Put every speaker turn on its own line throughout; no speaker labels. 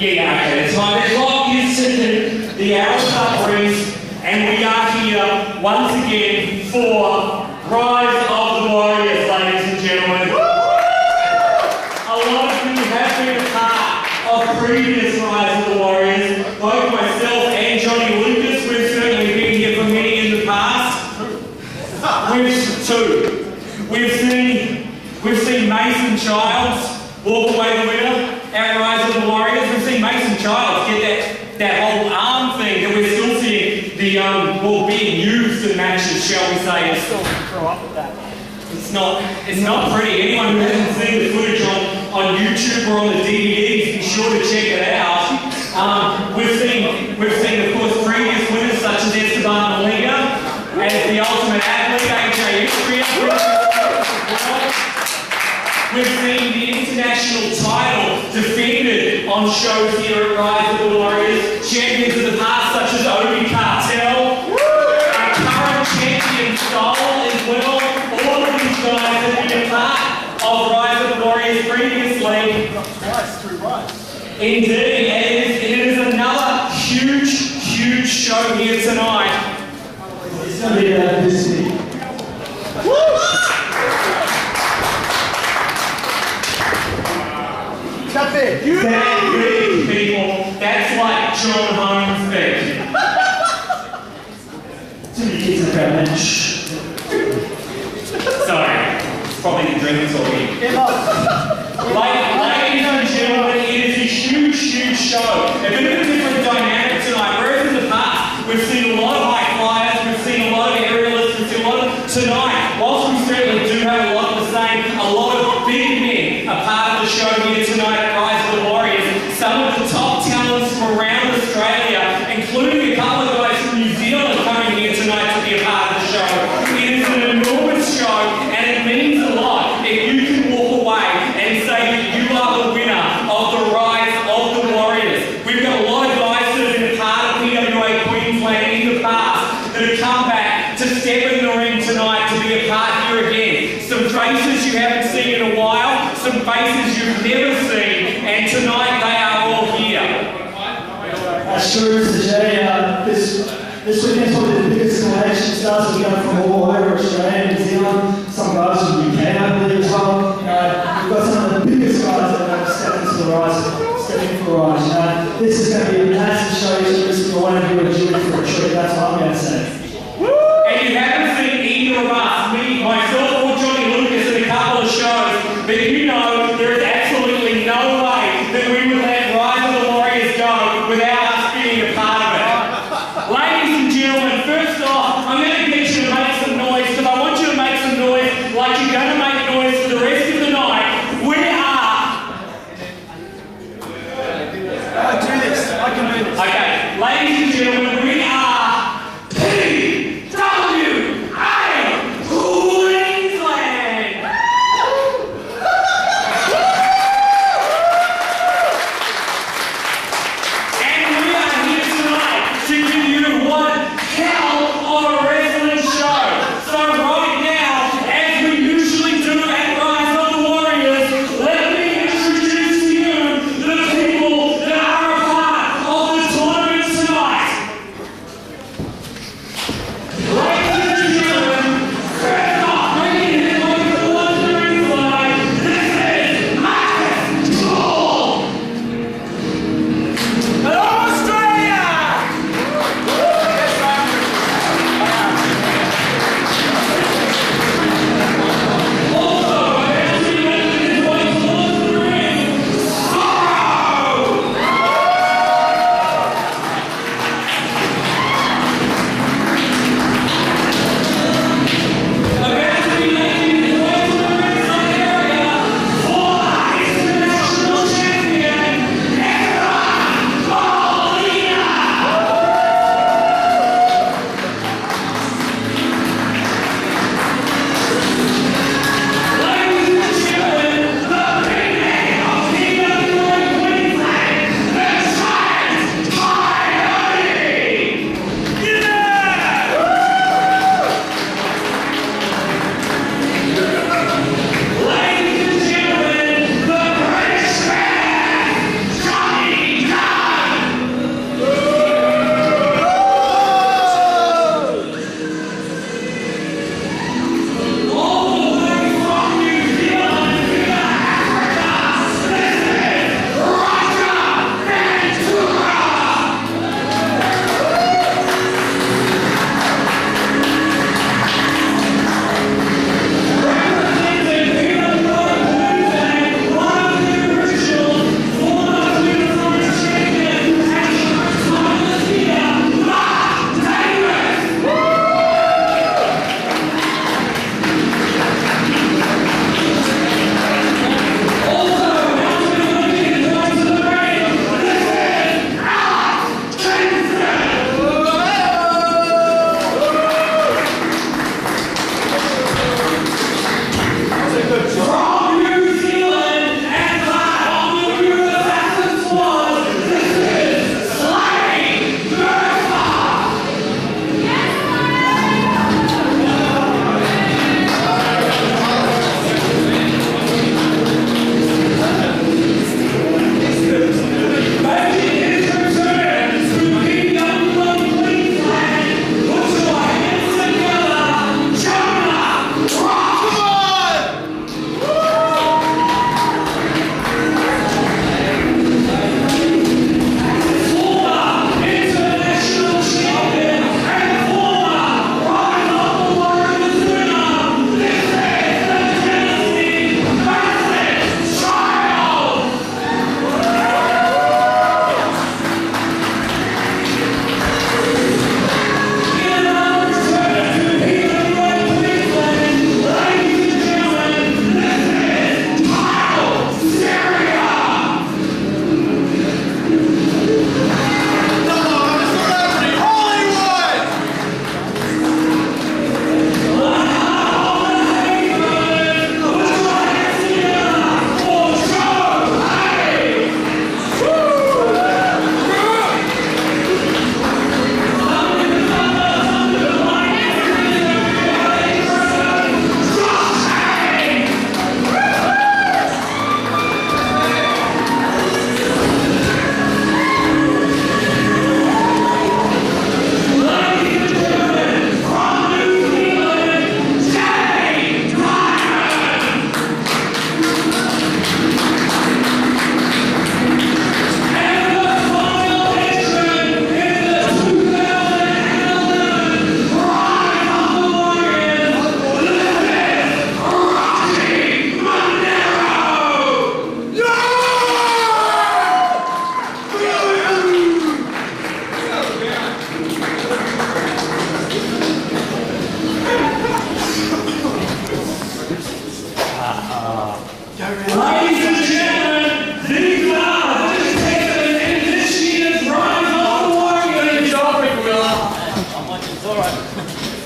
Yeah, okay, that's fine. There's locked into the AIWF Breeze, and we are here once again for Rise of the Warriors, ladies and gentlemen. A lot of you have been a part of previous Rise of the Warriors. Both myself and Johnny Lucas, we've certainly been here for many in the past. We've seen Mason Childs walk away the winner at Rise of the Warriors. We've seen Mason Childs get that whole arm thing that we're still seeing being used in matches, shall we say.
I still grow up with that.
It's not pretty. Anyone who hasn't seen the footage on YouTube or on the DVDs, be sure to check it out. We've seen of course previous winners such as Esteban Molina as the ultimate athlete, AIWF. We've seen the international title defended on shows here at Rise of the Warriors. Champions of the past such as Obi Cartel, our current champion Style as well. All of these guys have been a part of Rise of the Warriors previously.
Twice through Rise.
Indeed, and it is another huge show here tonight.
It's going to be this week.
That big.
That big, people. That's like John Holmes big.
Too many kids in the crowd, man.
Sorry, it's probably the drink talking. Ladies and gentlemen, it is a huge show. A bit of a different dynamic tonight. Whereas in the past, we've seen a lot of high flyers, we've seen a lot of aerialists, we've seen a lot of... Tonight, whilst we certainly do have a lot of the same, a lot of big men are part of the show here tonight at Rise of the Warriors. Some of the top talents from around Australia, including a couple of guys from New Zealand coming here tonight to be a part of the show. It is an enormous show, and it means a lot if you can walk away and say that you are the winner of the Rise of the Warriors. We've got a lot of guys that have been a part of PWAQueensland in the past that have come back to step in the ring tonight to be a part here again. Some faces you haven't seen in a while, some faces you've never seen, and tonight they are all here.
Sure, Mr. J. This weekend's probably the biggest collection. Stars will go from all over Australia, New Zealand, some guys from the UK, I believe as well. We've got some of the biggest guys that have stepped into the Rise. This is going to be a massive show. You're one of you are due for a treat. That's what I'm going to say.
And you haven't seen either of us, me, myself, or Johnny Lucas in a couple of shows, but you know there is absolutely no way that we would let Rise of the Warriors go without us being a part of it. Ladies and gentlemen, first off, I'm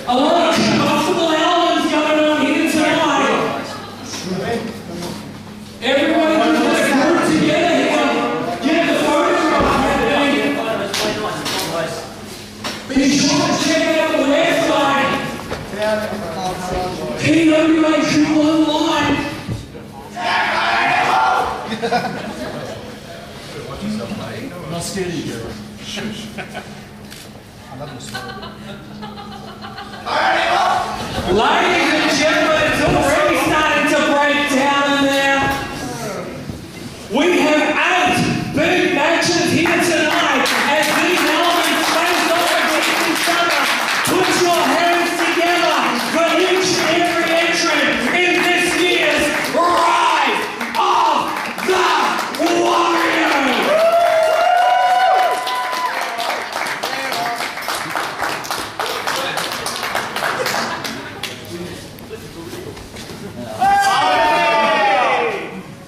A lot of combustible elements going on here tonight. Everybody just get a group together here. Get the photograph happening. Be sure to check out the website. PWAQ online.
I'm not scared of you, Gary.
Ladies and gentlemen, it's already starting to break down in there. We have 8 big matches here tonight as these elements face off against each other. Put your hands together for each and every entrant in this year's Rise of the Warriors.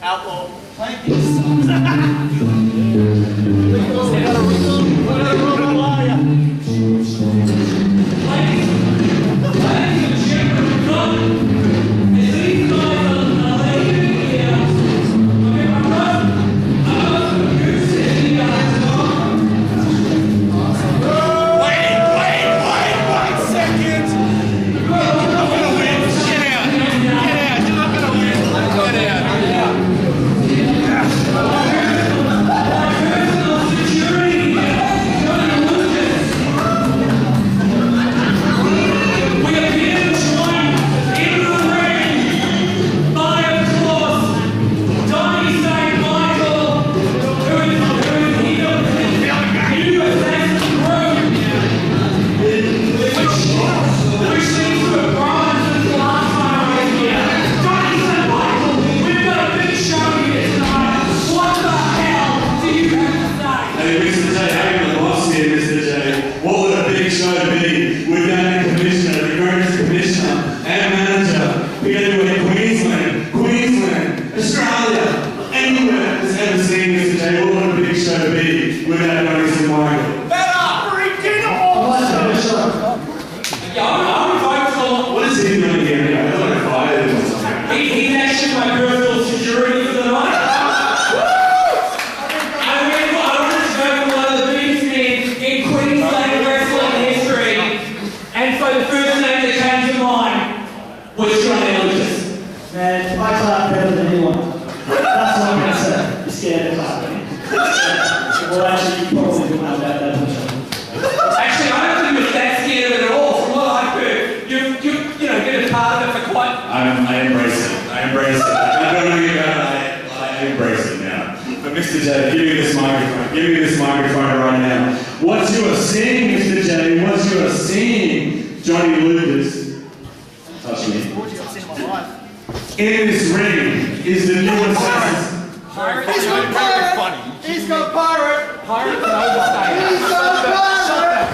Outlaw. PWAQueensland, Queensland, Australia, anywhere that's ever seen Mr. J. What a big show to be without noticing Mr. Michael. What is he doing here? I don't know if I did or something.
He's actually my personal security for the night. I want to go for one of the biggest men in Queensland wrestling history. And so the first name that came to mind was Johnny Lucas.
Man, I clap better than anyone. That's what I'm going to say. You're scared of clapping. Well, actually, you probably don't have that much.
Actually, I don't think you're that scared of it at all. From what I've heard, you've been a part of it for quite...
I embrace it. I embrace it. I don't know you about it. I embrace it now. But Mr. J, give me this microphone. Give me this microphone right now. What you are seeing, Mr. J, what you are seeing, Johnny Lucas, touch me. In this ring is the new assassin.
He's got pirate! He's got pirate!
Pirates and overstayers.
He's got pirate!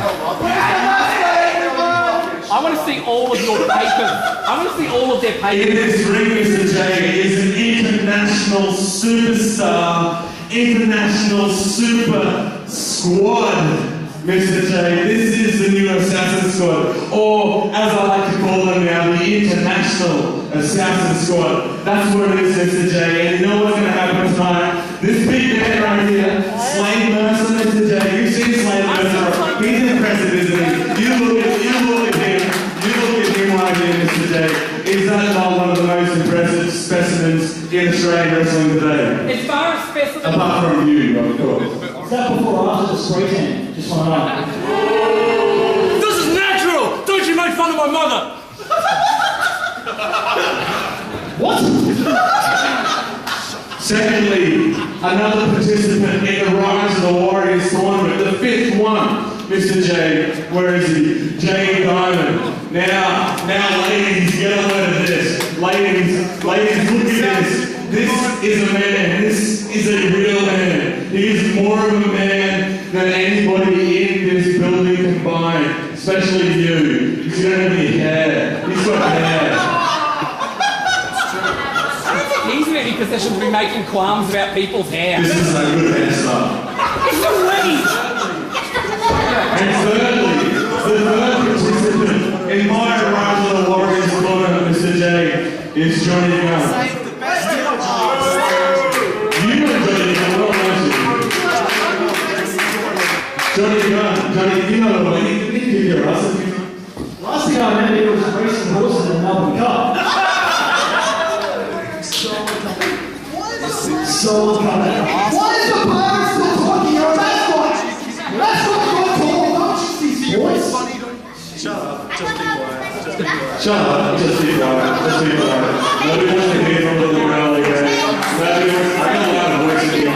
I want to see all of your papers. I want to see all of their
In
papers.
this ring, Mr. J, is an international superstar, international super squad. Mr. J, this is the new Assassin Squad, or as I like to call them now, the International Assassin Squad. That's what it is, Mr. J, and you know what's going to happen tonight? This big man right here, Slade Mercer, Mr. J, you've seen Slade Mercer, he's impressive, isn't he? You look at him right here, Mr. J. Is that not one of the most impressive specimens in Australian wrestling today?
As far as specimens...
Apart from you, of course.
Is that before or after the spray tan? Just want to know.
This is natural! Don't you make fun of my mother!
What?
Secondly, another participant in the Rise of the Warriors tournament, the 5th one, Mr. J. Where is he? Jay Diamond. Now, ladies, get a load of this. Ladies, look at this. This is a man. This is a real man. He is more of a man than anybody in this building combined, especially you. He's got any hair. He's got hair.
He's in any position to be making qualms about people's hair.
This is a good hairstyle.
It's a weed!
And thirdly, the third participant in in my Rise of the Warriors corner, Mr. J, is Johnny Gunn. You know Johnny Gunn, well, don't you? Johnny Gunn, Johnny, you know what? You can give your ass.
Last thing I remember, he was racing horses in the Melbourne Cup. So coming. Why is the pirate still talking? You're a mascot! Your mascot got tall, don't you see sports?
Shut up, just be quiet. Just be quiet. Shut up, just be quiet. Just be quiet. Nobody wants to hear from the rally again. I got a lot of voices in my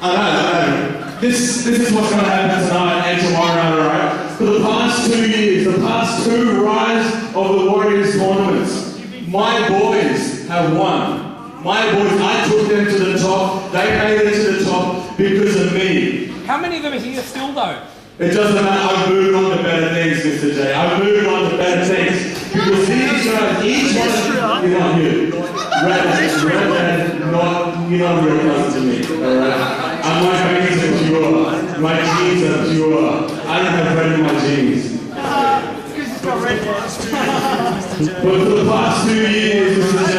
I know. This is what's going to happen tonight and tomorrow, alright? For the past 2 years, the past 2 Rise of the Warriors tournaments, my boys have won. My boys, I took them to the top. They made it to the top because of me.
How many of them are here still, though?
It doesn't matter. I've moved on to better things, Mr. J. I've moved on to better things. Because these guys, each one, you're not you. Redhead, you're not real close to me. Alright? And my veins are pure. My genes are pure. I don't have red in my genes. But for the past 2 years, Mr. J,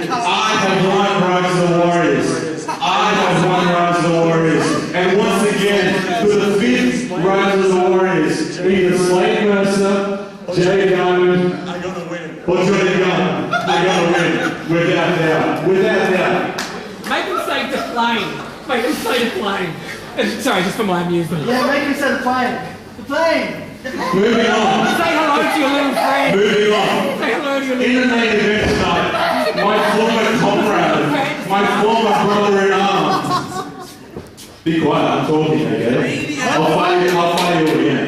I have won Rise of the Warriors. I have won Rise of the Warriors. And once again, for the 5th Rise of the Warriors, either Slade Mercer, Jay Diamond, or Johnny Gunn, I gotta win. Without doubt. Without doubt.
Make them say the plane. Make them say the plane. Sorry, just for my amusement.
Yeah, make me say the plane. The plane.
Moving on.
Say hello to your little friend.
Moving on.
Say hello to your
In
little
the main event tonight, my former comrade, my former brother-in-arms. Be quiet, I'm talking, okay? I'll fire you again.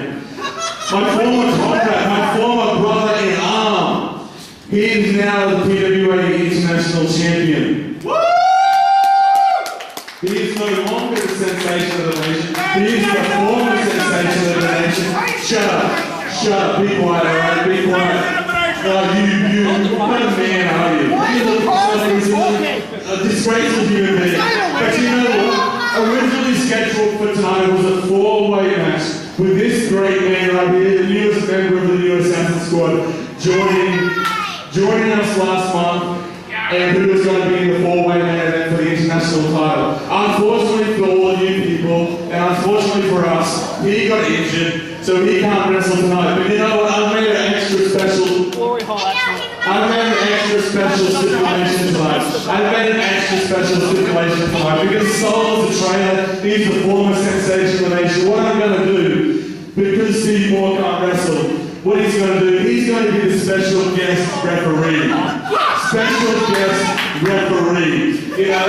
My former comrade, my former brother-in-arms. He is now the PWAQ International Champion. Woo! He is no longer the sensation of the nation. He is the former sensation of the nation. Shut up. Shut up. Be quiet, alright? Be quiet. What kind of man are you? You look like a disgraceful human being. But you know what? Originally scheduled for tonight was a 4-way match with this great man right here, the newest member of the new Assassin Squad, joining us last month, and who was going to be in the 4-way main event for the international title. Unfortunately for all of you people, and unfortunately for us, he got injured, so he can't wrestle tonight. But you know what? I've made an extra special. I've made an extra special stipulation tonight. I've made an extra special stipulation tonight because Soul is a trainer. He's the former sensation of the nation. What I'm going to do, because Steve Moore can't wrestle, what he's going to do, he's going to be the special guest referee. Special guest referee. You know,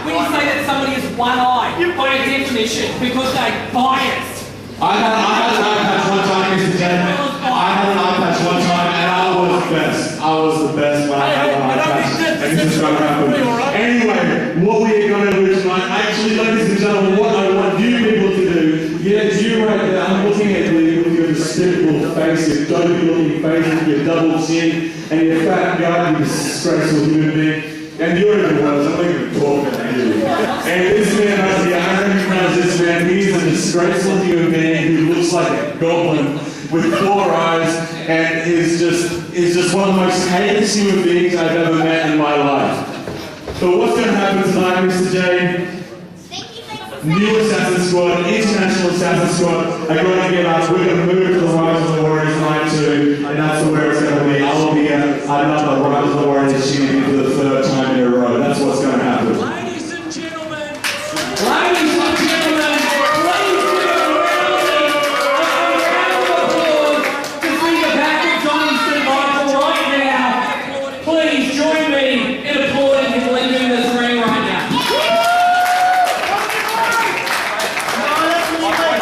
when you say that somebody is one-eyed, by definition, because they're biased.
I had an eye patch one time, Mr. J. I had an eye patch one time, and I was the best. I was the best when I had an eye patch. And this is going to happen. Anyway, what we are going to do tonight, actually, ladies and gentlemen, what I want you people to do, yes, you right there, I'm looking at you with your despicable face, your dopey-looking face, with your double chin, and your fat guy, you disgraceful human being. And you're even worse, I'm not even talking to you. And this man right here, I recognize this man, he's a disgraceful human being who looks like a goblin with 4 eyes and is just one of the most heinous human beings I've ever met in my life. So what's going to happen tonight, Mr. J? New Assassin Squad, International Assassin Squad are going to get up. We're going to move to the Rise of the Warriors night 2, and that's where it's going to be. I will be another Rise of the Warriors champion for the 3rd time in a row. That's what's going to happen.